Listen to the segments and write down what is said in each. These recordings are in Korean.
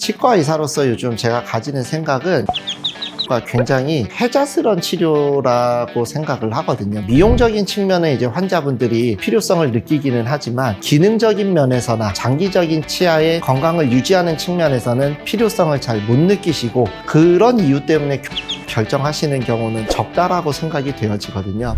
치과 의사로서 요즘 제가 가지는 생각은 굉장히 해자스러운 치료라고 생각을 하거든요. 미용적인 측면에 이제 환자분들이 필요성을 느끼기는 하지만 기능적인 면에서나 장기적인 치아의 건강을 유지하는 측면에서는 필요성을 잘 못 느끼시고 그런 이유 때문에 결정하시는 경우는 적다라고 생각이 되어지거든요.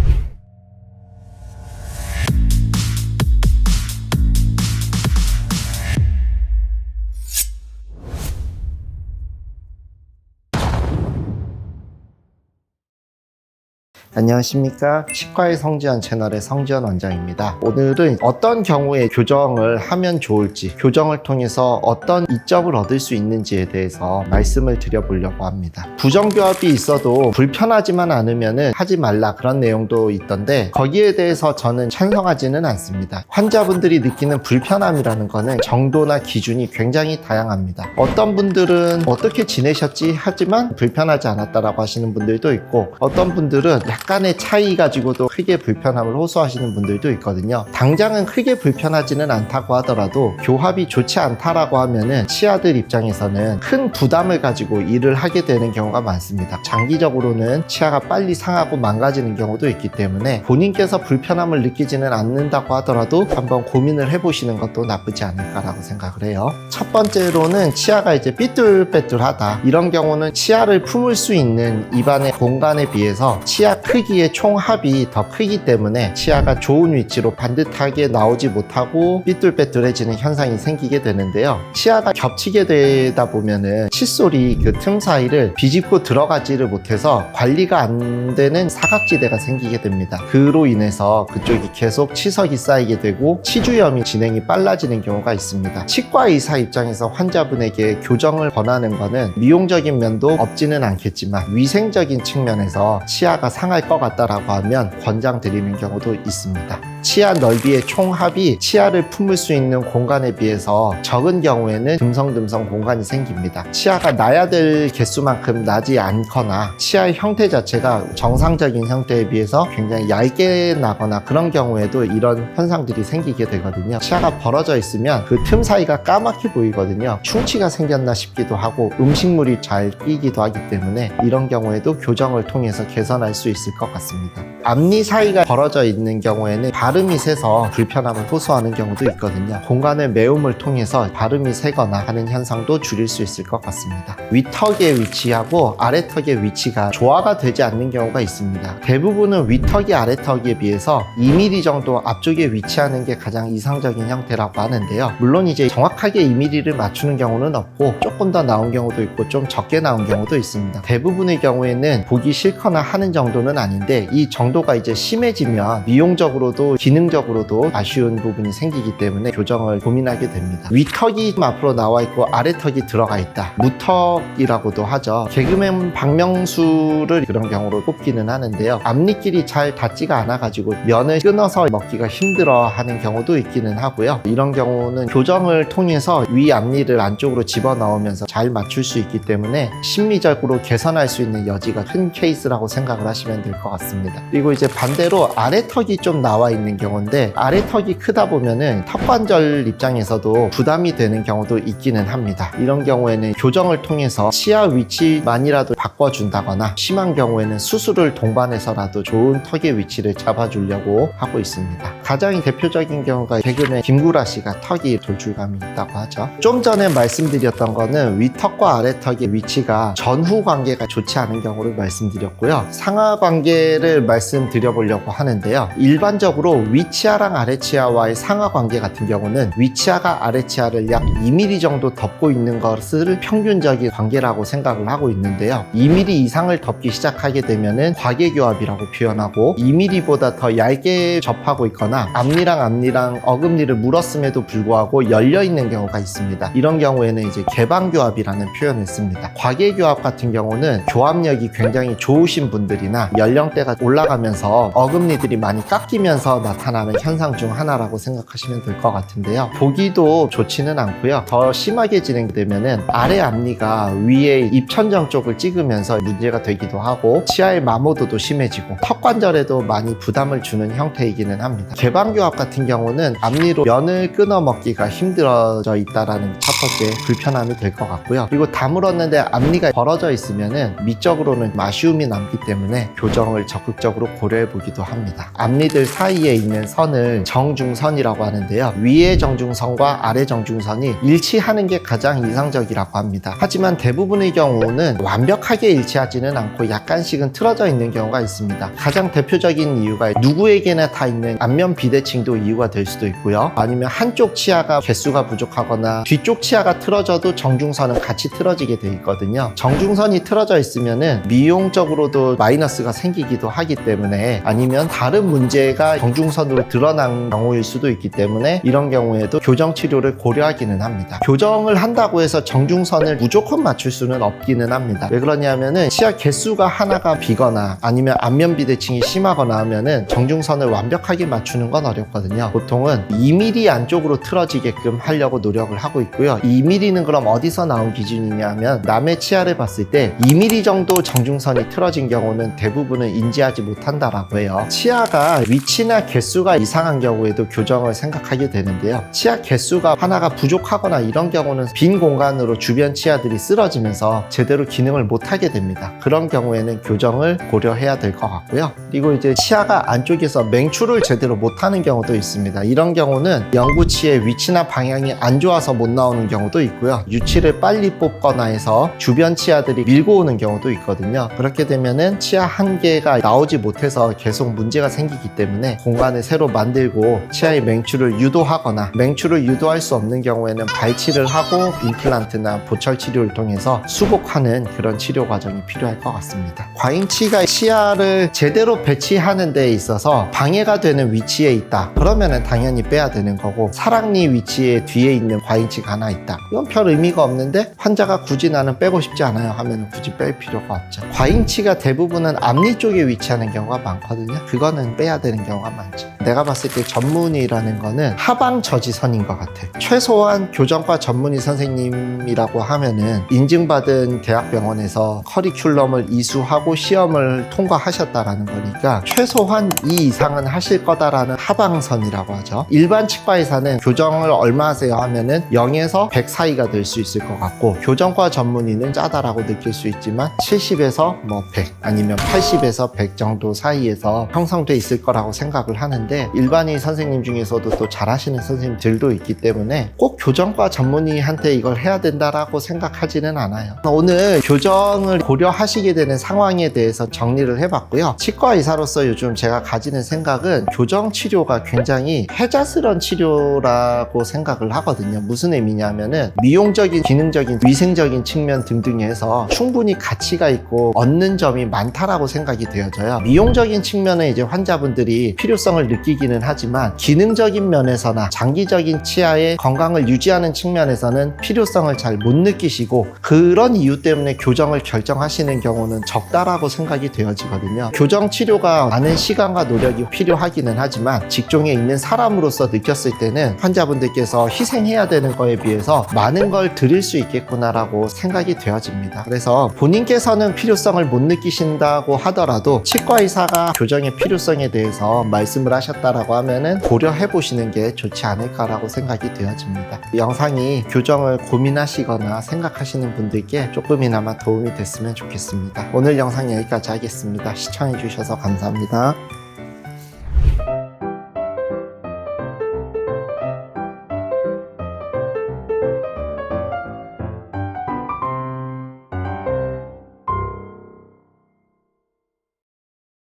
안녕하십니까. 치과의 성지연 채널의 성지연 원장입니다. 오늘은 어떤 경우에 교정을 하면 좋을지, 교정을 통해서 어떤 이점을 얻을 수 있는지에 대해서 말씀을 드려보려고 합니다. 부정교합이 있어도 불편하지만 않으면 하지 말라, 그런 내용도 있던데 거기에 대해서 저는 찬성하지는 않습니다. 환자분들이 느끼는 불편함이라는 거는 정도나 기준이 굉장히 다양합니다. 어떤 분들은 어떻게 지내셨지 하지만 불편하지 않았다라고 하시는 분들도 있고, 어떤 분들은 약간의 차이 가지고도 크게 불편함을 호소하시는 분들도 있거든요. 당장은 크게 불편하지는 않다고 하더라도 교합이 좋지 않다라고 하면은 치아들 입장에서는 큰 부담을 가지고 일을 하게 되는 경우가 많습니다. 장기적으로는 치아가 빨리 상하고 망가지는 경우도 있기 때문에 본인께서 불편함을 느끼지는 않는다고 하더라도 한번 고민을 해보시는 것도 나쁘지 않을까라고 생각을 해요. 첫 번째로는 치아가 이제 삐뚤빼뚤하다, 이런 경우는 치아를 품을 수 있는 입안의 공간에 비해서 치아 크기의 총합이 더 크기 때문에 치아가 좋은 위치로 반듯하게 나오지 못하고 삐뚤빼뚤해지는 현상이 생기게 되는데요. 치아가 겹치게 되다 보면은 칫솔이 그 틈 사이를 비집고 들어가지를 못해서 관리가 안 되는 사각지대가 생기게 됩니다. 그로 인해서 그쪽이 계속 치석이 쌓이게 되고 치주염이 진행이 빨라지는 경우가 있습니다. 치과 의사 입장에서 환자분에게 교정을 권하는 거는 미용적인 면도 없지는 않겠지만 위생적인 측면에서 치아가 상할 것 같다라고 하면 권장드리는 경우도 있습니다. 치아 넓이의 총합이 치아를 품을 수 있는 공간에 비해서 적은 경우에는 듬성듬성 공간이 생깁니다. 치아가 나야 될 개수만큼 나지 않거나 치아의 형태 자체가 정상적인 형태에 비해서 굉장히 얇게 나거나 그런 경우에도 이런 현상들이 생기게 되거든요. 치아가 벌어져 있으면 그 틈 사이가 까맣게 보이거든요. 충치가 생겼나 싶기도 하고 음식물이 잘 끼기도 하기 때문에 이런 경우에도 교정을 통해서 개선할 수 있을 것 같습니다. 앞니 사이가 벌어져 있는 경우에는 발음이 새서 불편함을 호소하는 경우도 있거든요. 공간의 메움을 통해서 발음이 새거나 하는 현상도 줄일 수 있을 것 같습니다. 윗턱의 위치하고 아래턱의 위치가 조화가 되지 않는 경우가 있습니다. 대부분은 윗턱이 아래턱에 비해서 2mm 정도 앞쪽에 위치하는 게 가장 이상적인 형태라고 하는데요. 물론 이제 정확하게 2mm를 맞추는 경우는 없고 조금 더 나온 경우도 있고 좀 적게 나온 경우도 있습니다. 대부분의 경우에는 보기 싫거나 하는 정도는 아닌데 이 정도가 이제 심해지면 미용적으로도 기능적으로도 아쉬운 부분이 생기기 때문에 교정을 고민하게 됩니다. 윗턱이 앞으로 나와 있고 아래턱이 들어가 있다, 무턱이라고도 하죠. 개그맨 박명수를 그런 경우로 꼽기는 하는데요. 앞니끼리 잘 닿지가 않아 가지고 면을 끊어서 먹기가 힘들어 하는 경우도 있기는 하고요. 이런 경우는 교정을 통해서 위 앞니를 안쪽으로 집어넣으면서 잘 맞출 수 있기 때문에 심리적으로 개선할 수 있는 여지가 큰 케이스라고 생각을 하시면 될 것 같습니다. 그리고 이제 반대로 아래턱이 좀 나와 있는 경우인데, 아래턱이 크다 보면은 턱관절 입장에서도 부담이 되는 경우도 있기는 합니다. 이런 경우에는 교정을 통해서 치아 위치만이라도 바꿔준다거나 심한 경우에는 수술을 동반해서라도 좋은 턱의 위치를 잡아주려고 하고 있습니다. 가장 대표적인 경우가 개그맨 김구라 씨가 턱이 돌출감이 있다고 하죠. 좀 전에 말씀드렸던 거는 윗턱과 아래턱의 위치가 전후 관계가 좋지 않은 경우를 말씀드렸고요. 상하 관계를 말씀드려보려고 하는데요. 일반적으로 위치아랑 아래치아와의 상하 관계 같은 경우는 위치아가 아래치아를 약 2mm 정도 덮고 있는 것을 평균적인 관계라고 생각을 하고 있는데요. 2mm 이상을 덮기 시작하게 되면은 과계교합이라고 표현하고, 2mm보다 더 얇게 접하고 있거나 앞니랑 어금니를 물었음에도 불구하고 열려 있는 경우가 있습니다. 이런 경우에는 이제 개방교합이라는 표현을 씁니다. 과계교합 같은 경우는 교합력이 굉장히 좋으신 분들이나 연령대가 올라가면서 어금니들이 많이 깎이면서 나타나는 현상 중 하나라고 생각하시면 될 것 같은데요. 보기도 좋지는 않고요. 더 심하게 진행되면은 아래 앞니가 위에 입천장 쪽을 찍으면서 문제가 되기도 하고 치아의 마모도도 심해지고 턱 관절에도 많이 부담을 주는 형태이기는 합니다. 개방교합 같은 경우는 앞니로 면을 끊어 먹기가 힘들어져 있다라는 첫 번째 불편함이 될 것 같고요. 그리고 다물었는데 앞니가 벌어져 있으면은 미적으로는 아쉬움이 남기 때문에 교정을 적극적으로 고려해 보기도 합니다. 앞니들 사이에 있는 선을 정중선이라고 하는데요. 위의 정중선과 아래 정중선이 일치하는 게 가장 이상적이라고 합니다. 하지만 대부분의 경우는 완벽하게 일치하지는 않고 약간씩은 틀어져 있는 경우가 있습니다. 가장 대표적인 이유가 누구에게나 다 있는 안면 비대칭도 이유가 될 수도 있고요. 아니면 한쪽 치아가 개수가 부족하거나 뒤쪽 치아가 틀어져도 정중선은 같이 틀어지게 돼 있거든요. 정중선이 틀어져 있으면은 미용적으로도 마이너스가 생기기도 하기 때문에 아니면 다른 문제가 정중선으로 드러난 경우일 수도 있기 때문에 이런 경우에도 교정 치료를 고려하기는 합니다. 교정을 한다고 해서 정중선을 무조건 맞출 수는 없기는 합니다. 왜 그러냐면은 치아 개수가 하나가 비거나 아니면 안면 비대칭이 심하거나 하면은 정중선을 완벽하게 맞추는 건 어렵거든요. 보통은 2mm 안쪽으로 틀어지게끔 하려고 노력을 하고 있고요. 2mm는 그럼 어디서 나온 기준이냐 하면 남의 치아를 봤을 때 2mm 정도 정중선이 틀어진 경우는 대부분은 인지하지 못한다라고 해요. 치아가 위치나 개수가 이상한 경우에도 교정을 생각하게 되는데요. 치아 개수가 하나가 부족하거나 이런 경우는 빈 공간으로 주변 치아들이 쓰러지면서 제대로 기능을 못하게 됩니다. 그런 경우에는 교정을 고려해야 될 것 같고요. 그리고 이제 치아가 안쪽에서 맹출을 제대로 못하는 경우도 있습니다. 이런 경우는 영구치의 위치나 방향이 안 좋아서 못 나오는 경우도 있고요. 유치를 빨리 뽑거나 해서 주변 치아들이 밀고 오는 경우도 있거든요. 그렇게 되면은 치아 한 개가 나오지 못해서 계속 문제가 생기기 때문에 공간을 새로 만들고 치아의 맹출을 유도하거나 맹출을 유도할 수 없는 경우에는 발치를 하고 임플란트나 보철 치료를 통해서 수복하는 그런 치료 과정이 필요할 것 같습니다. 과잉치가 치아를 제대로 배치하는 데 있어서 방해가 되는 위치에 있다. 그러면은 당연히 빼야 되는 거고 사랑니 위치에 뒤에 있는 과잉치가 하나 있다. 이건 별 의미가 없는데 환자가 굳이 나는 빼고 싶지 않아요 하면 굳이 뺄 필요가 없죠. 과잉치가 대부분은 앞니 쪽에 위치하는 경우가 많거든요. 그거는 빼야 되는 경우가 많죠. 내가 봤을 때 전문의라는 거는 하방 저지선인 것 같아. 최소한 교정과 전문의 선생님이라고 하면은 인증받은 대학병원에서 커리큘럼을 이수하고 시험을 통과하셨다라는 거니까 최소한 이 이상은 하실 거다라는 하방선이라고 하죠. 일반 치과의사는 교정을 얼마 하세요 하면은 0에서 100 사이가 될 수 있을 것 같고 교정과 전문의는 짜다라고 느낄 수 있지만 70에서 100 아니면 80에서 100 정도 사이에서 형성돼 있을 거라고 생각을 하는데 일반인 선생님 중에서도 또 잘하시는 선생님들도 있기 때문에 꼭 교정과 전문의한테 이걸 해야 된다라고 생각하지는 않아요. 오늘 교정을 고려하시게 되는 상황에 대해서 정리를 해봤고요. 치과 의사로서 요즘 제가 가지는 생각은 교정 치료가 굉장히 해자스러운 치료라고 생각을 하거든요. 무슨 의미냐면은 미용적인, 기능적인, 위생적인 측면 등등에서 충분히 가치가 있고 얻는 점이 많다라고 생각이 되어져요. 미용적인 측면에 이제 환자분들이 필요성을 느끼기는 하지만 기능적인 면에서나 장기적인 치아의 건강을 유지하는 측면에서는 필요성을 잘 못 느끼시고 그런 이유 때문에 교정을 결정하시는 경우는 적다라고 생각이 되어지거든요. 교정 치료가 많은 시간과 노력이 필요하기는 하지만 직종에 있는 사람으로서 느꼈을 때는 환자분들께서 희생해야 되는 거에 비해서 많은 걸 드릴 수 있겠구나라고 생각이 되어집니다. 그래서 본인께서는 필요성을 못 느끼신다고 하더라도 치과 의사가 교정의 필요성에 대해서 말씀을 하셨다라고 하면은 고려해 보시는 게 좋지 않을까라고 생각이 되어집니다. 영상이 교정을 고민하시거나 생각하시는 분들께 조금이나마 도움이 됐으면 좋겠습니다. 오늘 영상 여기까지 하겠습니다. 시청해 주셔서 감사합니다.